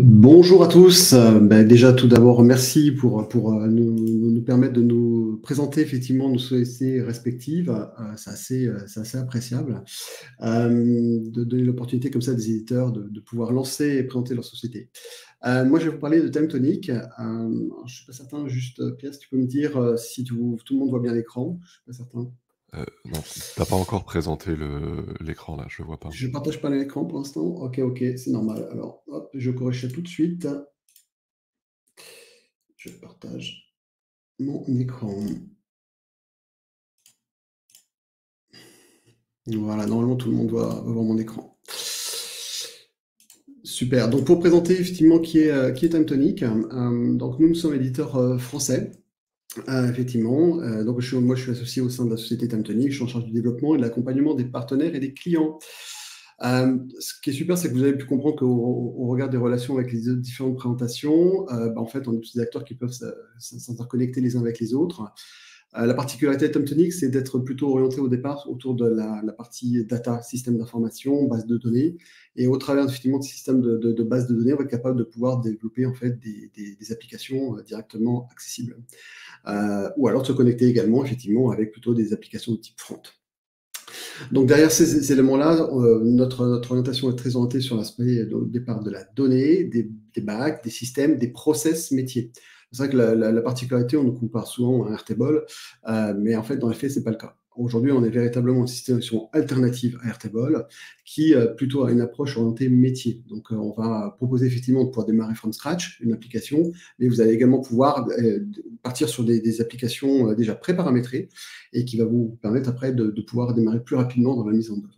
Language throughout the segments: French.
Bonjour à tous. Déjà, tout d'abord, merci pour nous permettre de nous présenter effectivement nos sociétés respectives. C'est assez appréciable de donner l'opportunité comme ça à des éditeurs de pouvoir lancer et présenter leur société. Moi, je vais vous parler de TimeTonic. Je ne suis pas certain, juste Pierre, si tu peux me dire si tout le monde voit bien l'écran. Je ne suis pas certain. Non, t'as pas encore présenté l'écran là, je le vois pas. Je ne partage pas l'écran pour l'instant. Ok, c'est normal. Alors, hop, je corrige ça tout de suite. Je partage mon écran. Voilà, normalement tout le monde va voir mon écran. Super. Donc pour présenter effectivement qui est TimeTonic, donc nous sommes éditeurs français. Effectivement, donc moi je suis associé au sein de la société TimeTonic, je suis en charge du développement et de l'accompagnement des partenaires et des clients. Ce qui est super, c'est que vous avez pu comprendre qu'au regard des relations avec les différentes présentations, en fait, on est tous des acteurs qui peuvent s'interconnecter les uns avec les autres. La particularité de TimeTonic, c'est d'être plutôt orienté au départ autour de la partie data, système d'information, base de données. Et au travers effectivement de ce système de base de données, on va être capable de pouvoir développer en fait des applications directement accessibles. Ou alors de se connecter également effectivement avec plutôt des applications de type front. Donc derrière ces éléments-là, notre orientation est très orientée sur l'aspect au départ de la donnée, des bacs, des systèmes, des process métiers. C'est vrai que la particularité, on nous compare souvent à un Airtable, mais en fait, dans les faits, ce n'est pas le cas. Aujourd'hui, on est véritablement une situation alternative à Airtable qui plutôt a une approche orientée métier. Donc, on va proposer effectivement de pouvoir démarrer from scratch une application, mais vous allez également pouvoir partir sur des applications déjà pré-paramétrées et qui va vous permettre après de pouvoir démarrer plus rapidement dans la mise en œuvre.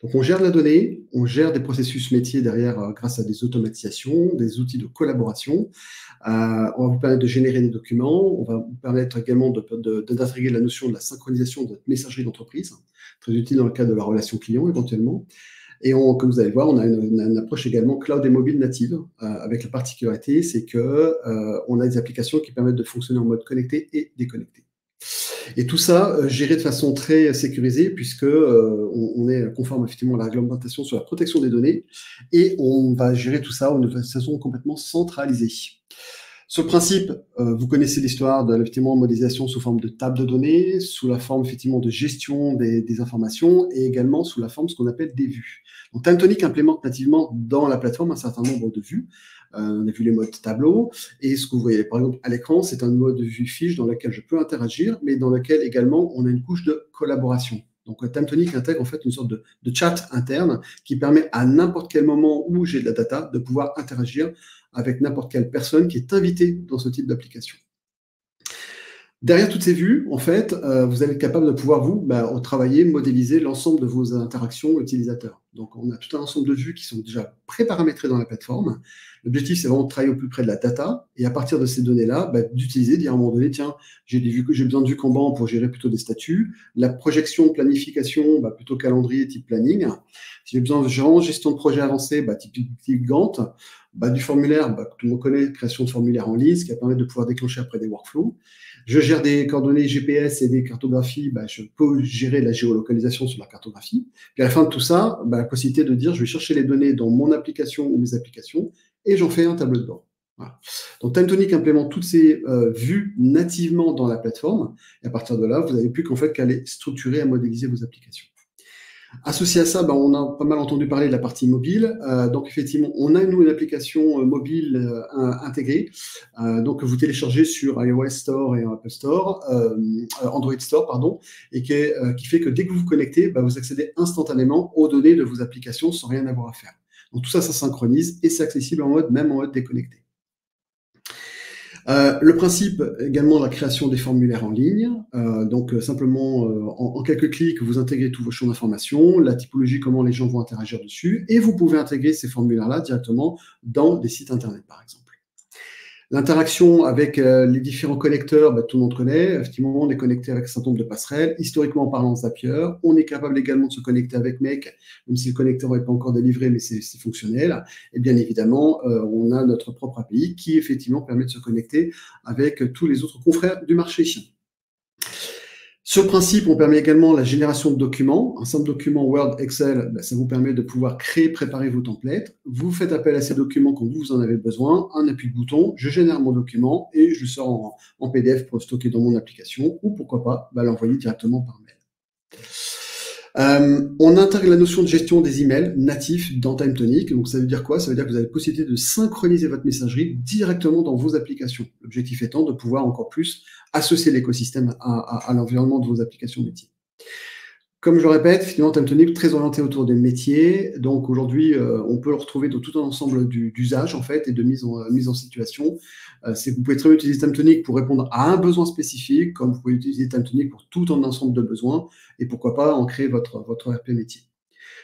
Donc, on gère de la donnée, on gère des processus métiers derrière grâce à des automatisations, des outils de collaboration. On va vous permettre de générer des documents. On va vous permettre également d'intégrer la notion de la synchronisation de votre messagerie d'entreprise, très utile dans le cadre de la relation client éventuellement. Et comme vous allez voir, on a une approche également cloud et mobile native, avec la particularité, c'est qu'on a des applications qui permettent de fonctionner en mode connecté et déconnecté. Et tout ça géré de façon très sécurisée, puisque on est conforme effectivement à la réglementation sur la protection des données, et on va gérer tout ça de façon complètement centralisée. Sur le principe, vous connaissez l'histoire de effectivement modélisation sous forme de table de données, sous la forme effectivement de gestion des informations et également sous la forme de ce qu'on appelle des vues. Donc TimeTonic implémente nativement dans la plateforme un certain nombre de vues. On a vu les modes tableau et ce que vous voyez par exemple à l'écran, c'est un mode vue fiche dans lequel je peux interagir, mais dans lequel également on a une couche de collaboration. Donc TimeTonic intègre en fait une sorte de chat interne qui permet à n'importe quel moment où j'ai de la data de pouvoir interagir avec n'importe quelle personne qui est invitée dans ce type d'application. Derrière toutes ces vues, en fait, vous allez être capable de pouvoir, vous, travailler, modéliser l'ensemble de vos interactions utilisateurs. Donc, on a tout un ensemble de vues qui sont déjà pré-paramétrées dans la plateforme. L'objectif, c'est vraiment de travailler au plus près de la data et à partir de ces données-là, d'utiliser, dire à un moment donné, tiens, j'ai besoin de vues Kanban pour gérer plutôt des statuts. La projection, planification, plutôt calendrier type planning. Si j'ai besoin de gestion de projet avancé, type Gantt. Du formulaire, tout le monde connaît, création de formulaire en ligne, ce qui va permettre de pouvoir déclencher après des workflows. Je gère des coordonnées GPS et des cartographies, je peux gérer la géolocalisation sur la cartographie. Puis à la fin de tout ça, la possibilité de dire, je vais chercher les données dans mon application ou mes applications et j'en fais un tableau de bord. Voilà. Donc TimeTonic implémente toutes ces vues nativement dans la plateforme et à partir de là, vous n'avez plus qu'en fait qu'à les structurer, à modéliser vos applications. Associé à ça, on a pas mal entendu parler de la partie mobile. Donc effectivement, on a nous une application mobile intégrée. Donc vous téléchargez sur iOS Store et Apple Store, Android Store, pardon, et qui fait que dès que vous vous connectez, vous accédez instantanément aux données de vos applications sans rien avoir à faire. Donc tout ça, ça synchronise et c'est accessible même en mode déconnecté. Le principe également de la création des formulaires en ligne. Donc simplement en quelques clics, vous intégrez tous vos champs d'information, la typologie, comment les gens vont interagir dessus, et vous pouvez intégrer ces formulaires-là directement dans des sites internet, par exemple. L'interaction avec les différents connecteurs, tout le monde connaît. Effectivement, on est connecté avec un certain nombre de passerelles. Historiquement parlant, Zapier. On est capable également de se connecter avec Make, même si le connecteur n'est pas encore délivré, mais c'est fonctionnel. Et bien évidemment, on a notre propre API qui, effectivement, permet de se connecter avec tous les autres confrères du marché. Sur le principe, on permet également la génération de documents. Un simple document Word, Excel, ça vous permet de pouvoir créer, préparer vos templates. Vous faites appel à ces documents quand vous en avez besoin. Un appui de bouton, je génère mon document et je le sors en PDF pour le stocker dans mon application ou pourquoi pas l'envoyer directement par mail. On intègre la notion de gestion des emails natifs dans TimeTonic. Donc ça veut dire quoi? Ça veut dire que vous avez la possibilité de synchroniser votre messagerie directement dans vos applications. L'objectif étant de pouvoir encore plus associer l'écosystème à l'environnement de vos applications métiers. Comme je le répète, finalement, TimeTonic très orienté autour des métiers. Donc aujourd'hui, on peut le retrouver dans tout un ensemble d'usages en fait et de mise en situation. C'est que vous pouvez très bien utiliser TimeTonic pour répondre à un besoin spécifique, comme vous pouvez utiliser TimeTonic pour tout un ensemble de besoins et pourquoi pas en créer votre RP métier.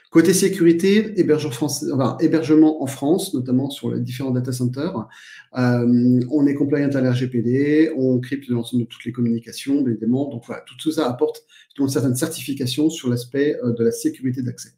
Côté sécurité, hébergement en France, notamment sur les différents data centers. On est compliant à l'RGPD, on crypte l'ensemble de toutes les communications, évidemment. Donc voilà, tout ça apporte une certaine certification sur l'aspect de la sécurité d'accès.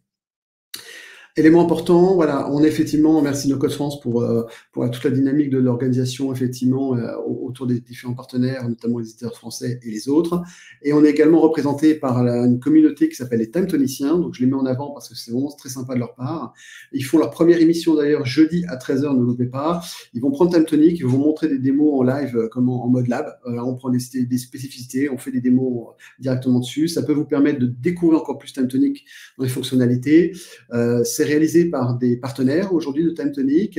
Élément important, voilà, on est effectivement, merci NoCode France pour toute la dynamique de l'organisation, effectivement, autour des différents partenaires, notamment les éditeurs français et les autres. Et on est également représenté par une communauté qui s'appelle les Timetoniciens, donc je les mets en avant parce que c'est vraiment très sympa de leur part. Ils font leur première émission d'ailleurs jeudi à 13h, ne loupez pas. Ils vont prendre TimeTonic, ils vont vous montrer des démos en live, comme en mode lab. On prend des spécificités, on fait des démos directement dessus. Ça peut vous permettre de découvrir encore plus TimeTonic dans les fonctionnalités. C'est réalisé par des partenaires aujourd'hui de TimeTonic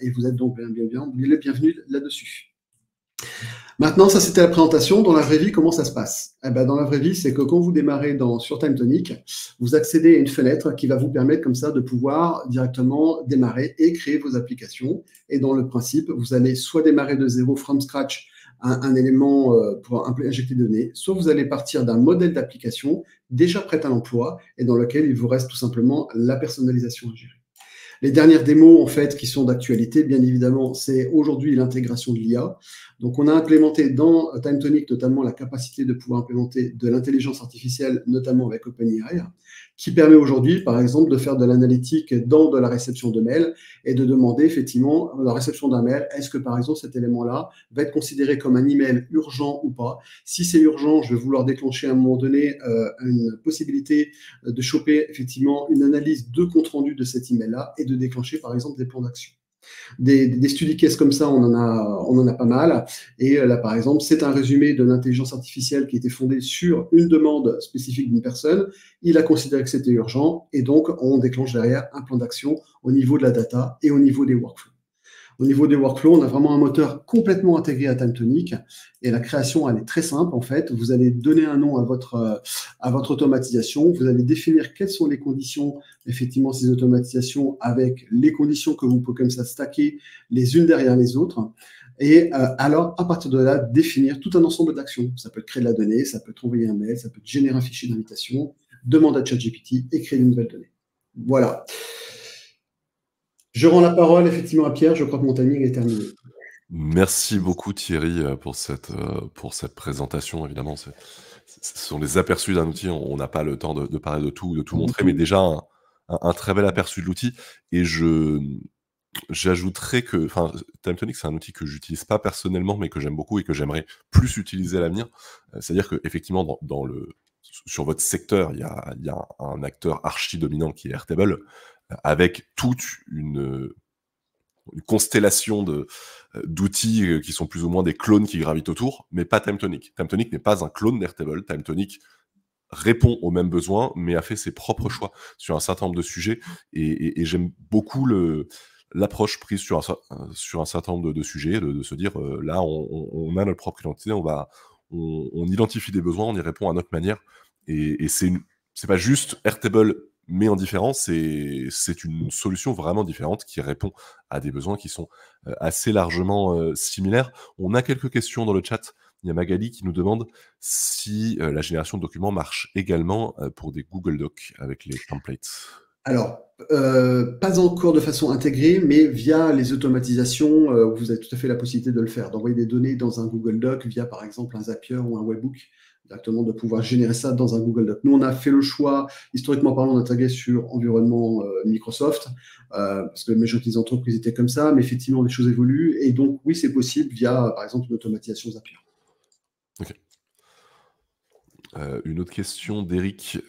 et vous êtes donc les bienvenus là-dessus. Maintenant, ça c'était la présentation. Dans la vraie vie, comment ça se passe? Dans la vraie vie, c'est que quand vous démarrez sur TimeTonic, vous accédez à une fenêtre qui va vous permettre comme ça de pouvoir directement démarrer et créer vos applications. Et dans le principe, vous allez soit démarrer de zéro, from scratch, un élément pour injecter des données, soit vous allez partir d'un modèle d'application déjà prêt à l'emploi et dans lequel il vous reste tout simplement la personnalisation à gérer. Les dernières démos, en fait, qui sont d'actualité, bien évidemment, c'est aujourd'hui l'intégration de l'IA. Donc, on a implémenté dans TimeTonic notamment la capacité de pouvoir implémenter de l'intelligence artificielle, notamment avec OpenAI, qui permet aujourd'hui, par exemple, de faire de l'analytique dans de la réception de mails et de demander effectivement la réception d'un mail. Est-ce que, par exemple, cet élément-là va être considéré comme un email urgent ou pas? Si c'est urgent, je vais vouloir déclencher à un moment donné une possibilité de choper effectivement une analyse de compte-rendu de cet email-là et de déclencher, par exemple, des plans d'action. Des study cases comme ça, on en a pas mal. Et là, par exemple, c'est un résumé de l'intelligence artificielle qui était fondée sur une demande spécifique d'une personne. Il a considéré que c'était urgent et donc on déclenche derrière un plan d'action au niveau de la data et au niveau des workflows. Au niveau des workflows, on a vraiment un moteur complètement intégré à TimeTonic et la création, elle est très simple en fait. Vous allez donner un nom à votre automatisation, vous allez définir quelles sont les conditions, effectivement, ces automatisations avec les conditions que vous pouvez comme ça stacker les unes derrière les autres. Et alors, à partir de là, définir tout un ensemble d'actions. Ça peut être créer de la donnée, ça peut être envoyer un mail, ça peut être générer un fichier d'invitation, demander à ChatGPT et créer une nouvelle donnée. Voilà. Je rends la parole effectivement à Pierre, je crois que mon timing est terminé. Merci beaucoup Thierry pour cette présentation. Évidemment, ce sont les aperçus d'un outil. On n'a pas le temps de parler de tout montrer, mais déjà un très bel aperçu de l'outil. Et j'ajouterais que TimeTonic, c'est un outil que j'utilise pas personnellement, mais que j'aime beaucoup et que j'aimerais plus utiliser à l'avenir. C'est-à-dire qu'effectivement, sur votre secteur, il y a un acteur archi dominant qui est Airtable, avec toute une constellation d'outils qui sont plus ou moins des clones qui gravitent autour, mais pas TimeTonic. TimeTonic n'est pas un clone d'Airtable. TimeTonic répond aux mêmes besoins, mais a fait ses propres choix sur un certain nombre de sujets. Et j'aime beaucoup l'approche prise sur un certain nombre de sujets, de se dire, là, on a notre propre identité, on identifie des besoins, on y répond à notre manière. Et c'est pas juste Airtable mais en différence, c'est une solution vraiment différente qui répond à des besoins qui sont assez largement similaires. On a quelques questions dans le chat. Il y a Magali qui nous demande si la génération de documents marche également pour des Google Docs avec les templates. Alors, pas encore de façon intégrée, mais via les automatisations, vous avez tout à fait la possibilité de le faire, d'envoyer des données dans un Google Doc via, par exemple, un Zapier ou un Webbook, directement de pouvoir générer ça dans un Google Doc. Nous, on a fait le choix, historiquement parlant, d'intégrer sur environnement Microsoft, parce que la majorité des entreprises étaient comme ça, mais effectivement, les choses évoluent, et donc, oui, c'est possible via, par exemple, une automatisation Zapier. Ok. Une autre question d'Eric,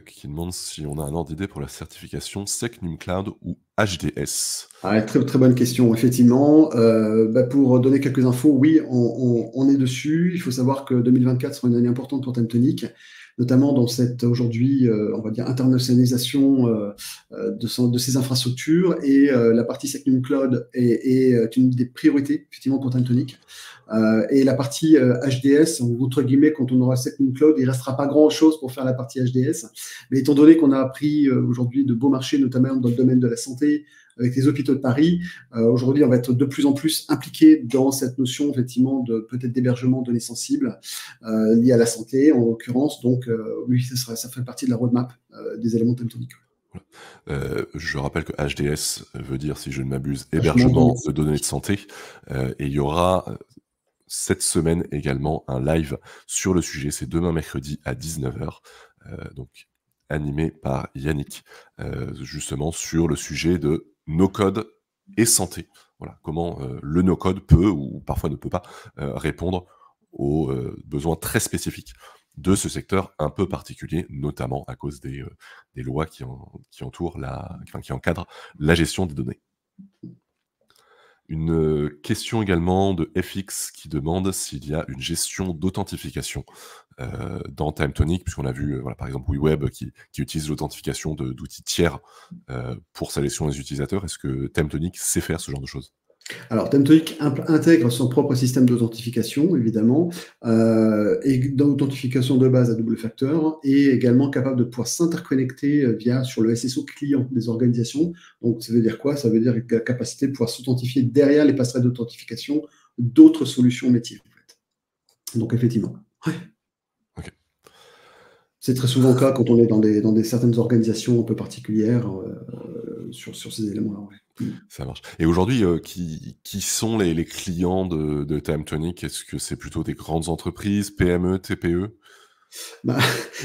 qui demande si on a un ordre d'idée pour la certification SecNum Cloud ou HDS? Ah, très, très bonne question, effectivement. Pour donner quelques infos, oui, on est dessus. Il faut savoir que 2024 sera une année importante pour Timetonic, notamment dans cette aujourd'hui, on va dire, internationalisation de ces infrastructures. Et la partie SecNum Cloud est une des priorités, effectivement, pour Timetonic. Et la partie HDS, entre guillemets, quand on aura SecNum Cloud, il ne restera pas grand-chose pour faire la partie HDS. Mais étant donné qu'on a appris aujourd'hui de beaux marchés, notamment dans le domaine de la santé, avec les hôpitaux de Paris, aujourd'hui, on va être de plus en plus impliqué dans cette notion, effectivement, de peut-être d'hébergement de données sensibles liées à la santé, en l'occurrence. Donc, oui, ça fait partie de la roadmap des éléments Timetonic. Je rappelle que HDS veut dire, si je ne m'abuse, hébergement de données de santé. Et il y aura cette semaine également un live sur le sujet. C'est demain mercredi à 19h. Donc animé par Yannick, justement sur le sujet de no-code et santé. Voilà, comment le no-code peut, ou parfois ne peut pas, répondre aux besoins très spécifiques de ce secteur un peu particulier, notamment à cause des lois qui entourent qui encadrent la gestion des données. Une question également de FX qui demande s'il y a une gestion d'authentification dans Timetonic, puisqu'on a vu par exemple WeWeb qui utilise l'authentification d'outils tiers pour sa gestion des utilisateurs. Est-ce que Timetonic sait faire ce genre de choses? Alors, Timetonic intègre son propre système d'authentification, évidemment, et d'authentification de base à double facteur, et également capable de pouvoir s'interconnecter sur le SSO client des organisations. Donc, ça veut dire quoi? Ça veut dire la capacité de pouvoir s'authentifier derrière les passerelles d'authentification d'autres solutions métiers, en fait. Donc, effectivement. Ouais. Okay. C'est très souvent le cas quand on est dans certaines organisations un peu particulières sur ces éléments-là. Ouais. Ça marche. Et aujourd'hui, qui sont les clients de Timetonic? Est-ce que c'est plutôt des grandes entreprises, PME, TPE?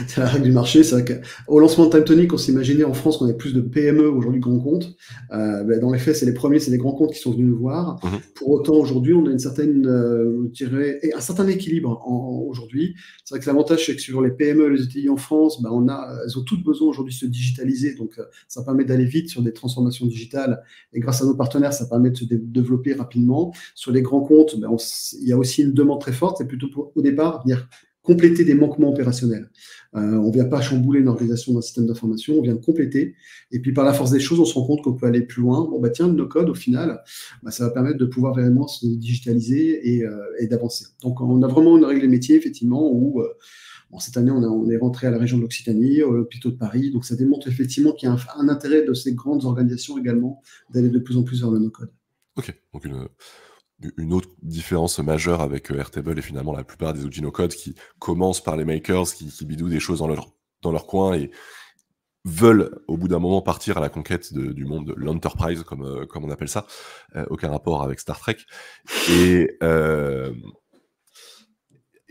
C'est la règle du marché. C'est vrai qu'au lancement de Timetonic, on s'imaginait en France qu'on avait plus de PME, aujourd'hui grands comptes. Dans les faits, c'est les premiers, c'est les grands comptes qui sont venus nous voir. Pour autant, aujourd'hui, on a une certaine, je dirais, un certain équilibre aujourd'hui. C'est vrai que l'avantage, c'est que sur les PME, les ETI en France, elles ont toutes besoin aujourd'hui de se digitaliser. Donc, ça permet d'aller vite sur des transformations digitales. Et grâce à nos partenaires, ça permet de se développer rapidement. Sur les grands comptes, il y a aussi une demande très forte. C'est plutôt au départ venir compléter des manquements opérationnels. On ne vient pas chambouler une organisation d'un système d'information, on vient compléter. Et puis, par la force des choses, on se rend compte qu'on peut aller plus loin. Tiens, le no-code, au final, ça va permettre de pouvoir vraiment se digitaliser et d'avancer. Donc, on a vraiment une règle des métiers, effectivement, où cette année, on est rentré à la région de l'Occitanie, au hôpital de Paris. Donc, ça démontre effectivement qu'il y a un intérêt de ces grandes organisations également d'aller de plus en plus vers le no-code. Ok, donc une autre différence majeure avec Airtable et finalement la plupart des outils no-code qui commencent par les makers, qui bidouillent des choses dans leur coin et veulent au bout d'un moment partir à la conquête du monde de l'enterprise, comme on appelle ça. Aucun rapport avec Star Trek. Et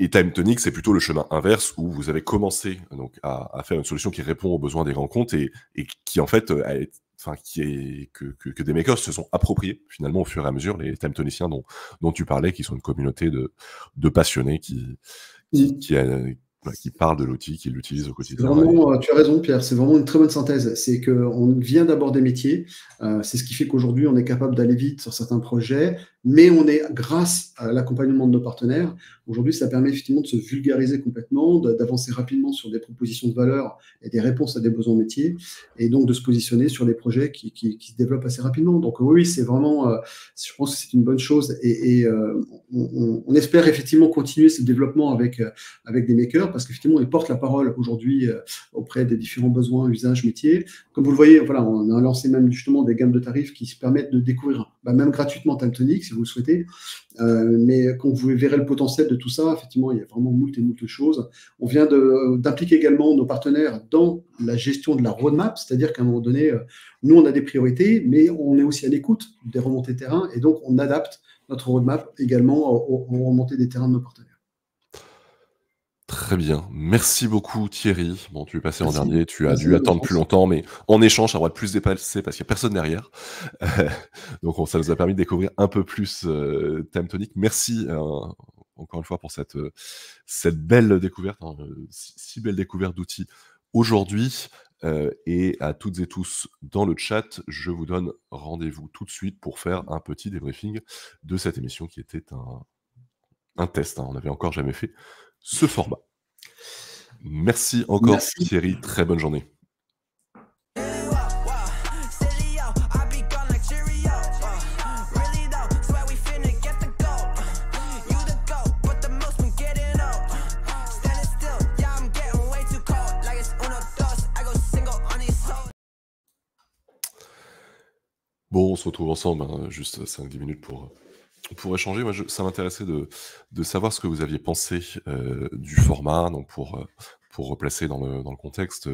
Timetonic, c'est plutôt le chemin inverse où vous avez commencé donc à faire une solution qui répond aux besoins des grands comptes et qui en fait que des makers se sont appropriés finalement au fur et à mesure, les Timetoniciens dont tu parlais, qui sont une communauté de passionnés qui parlent de l'outil, qui l'utilisent au quotidien. Vraiment, tu as raison, Pierre, c'est vraiment une très bonne synthèse. C'est qu'on vient d'abord des métiers, c'est ce qui fait qu'aujourd'hui, on est capable d'aller vite sur certains projets, mais on est, grâce à l'accompagnement de nos partenaires, aujourd'hui, ça permet effectivement de se vulgariser complètement, d'avancer rapidement sur des propositions de valeur et des réponses à des besoins métiers, et donc de se positionner sur des projets qui se développent assez rapidement. Donc oui, c'est vraiment, je pense que c'est une bonne chose, et on espère effectivement continuer ce développement avec des makers, parce qu'effectivement, ils portent la parole aujourd'hui auprès des différents besoins, usages, métiers. Comme vous le voyez, voilà, on a lancé même justement des gammes de tarifs qui se permettent de découvrir, même gratuitement Timetonic, si vous le souhaitez. Mais quand vous verrez le potentiel de tout ça, effectivement, il y a vraiment moult et moult choses. On vient d'impliquer également nos partenaires dans la gestion de la roadmap, c'est-à-dire qu'à un moment donné, nous, on a des priorités, mais on est aussi à l'écoute des remontées de terrain, et donc on adapte notre roadmap également aux remontées des terrains de nos partenaires. Très bien. Merci beaucoup Thierry. Bon, tu es passé en dernier, tu as dû attendre plus longtemps, mais en échange, ça va être plus dépasser parce qu'il n'y a personne derrière. Donc ça nous a permis de découvrir un peu plus Timetonic. Merci encore une fois pour cette belle découverte, hein, si belle découverte d'outils aujourd'hui. Et à toutes et tous dans le chat, je vous donne rendez-vous tout de suite pour faire un petit débriefing de cette émission qui était un test, hein. On n'avait encore jamais fait ce format. Merci encore Merci. Thierry, très bonne journée. Bon, on se retrouve ensemble, hein, juste 5-10 minutes pour échanger. Moi, ça m'intéressait de savoir ce que vous aviez pensé du format, donc pour replacer dans le contexte,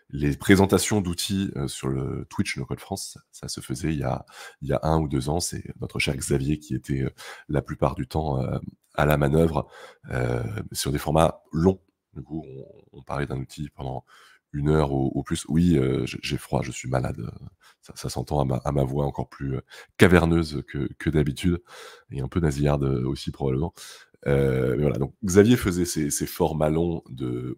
les présentations d'outils sur le Twitch No Code France, ça se faisait il y a 1 ou 2 ans. C'est notre cher Xavier qui était la plupart du temps à la manœuvre sur des formats longs. Du coup, on parlait d'un outil pendant 1 heure ou plus. Oui, j'ai froid, je suis malade. Ça s'entend à ma voix encore plus caverneuse que d'habitude, et un peu nasillarde aussi probablement. Mais voilà, donc Xavier faisait ces formats longs de